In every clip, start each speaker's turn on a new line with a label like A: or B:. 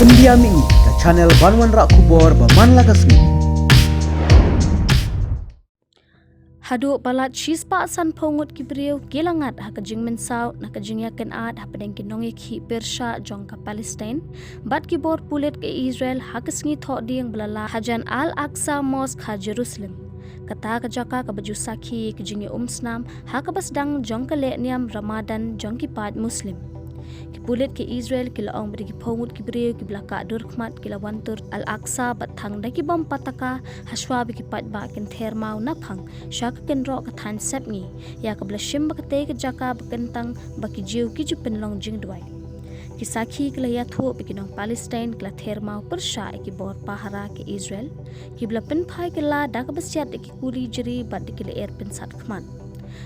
A: India mi ke channel Banwan Rak Kubor Baman Lagasmi.
B: Hadu Palat Shispa San Pongut Kibriu Gilangat Hakajing Mynsaw Nakajingyakan Ad Hapadeng Kinongi Ki Persha Jongka Palestine Bat Kibor Pulit ke Israel Hakasngi Thok Diang Belala Hajan Al-Aqsa Mosque ha Jerusalem Kata ke Jaka ke baju saki ke Jingiaumsnam Hakabasdang Jongka Lekniam Ramadan Jongki Pad Muslim Kipulit ke Israel kila ong beri pongut kibriu ki belaka durkhmat kila wantur Al-Aqsa batang daki bom pataka haswa bi kipat ba ken thermau naphang shaka ken ro ka than sepngi ya ka blashim ba kate ke Jaka Kyntang baki jiu ki jupen long jing duai Kisaki kila ya thu bi kinong Palestine kila thermau persha ki bor pahara ke Israel ki bla pen phai kila dak basyat ki kuli jeri bat dikila air pen sat khman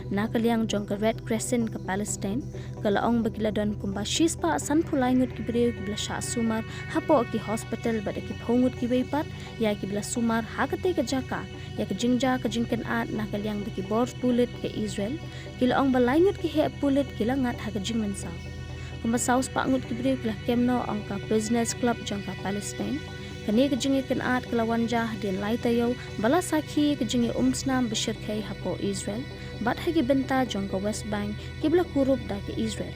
B: Nakaliang jong ke Red Crescent ke Palestine kala ong bagila don kumba shispa san pulai ngut ki breu ki bla sha sumar hapo ki hospital bada ki phongut ki weipat ya ki bla sumar hakate ke Jaka ya ke jingja ke jingken at nakaliang baki bor pulit ke Israel kila ong balai ngut ki he pulit kila ngat ha ke jing Mynsaw kumba saus pa ngut ki breu kila kemno ong ka business club jong ka Palestine kani ke jingi ken at kala wanja din lai tayo bala sakhi ke Jingiaumsnam bishir kai hapo Israel bat hagi benta jong ka West Bank kibla kurup da ke Israel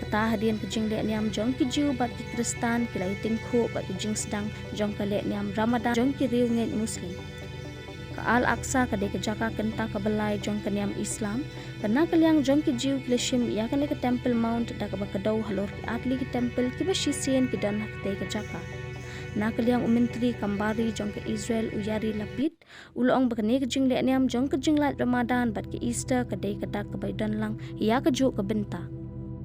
B: kata hadian ke jing le niam jong ki Jew bat ki Kristan ki lai tingkhu bat ki jing sedang jong ka le niam Ramadan jong ki riu ngai Muslim ka Al-Aqsa ka de ke Jaka Kyntang ka belai jong ka niam Islam kana kaliang jong ki Jew ki leshim ya ka ne ke Temple Mount da ka ba kadau halor ki atli ki temple ki ba shisien ki dan hak de ke Jaka Nakaliang umintri kambari jong ke Israel uyari lapit ulong bakane ke jing le niam jong ke jing lat Ramadan bat ke Easter ke day kedak ke baidan lang ia ke juk ke benta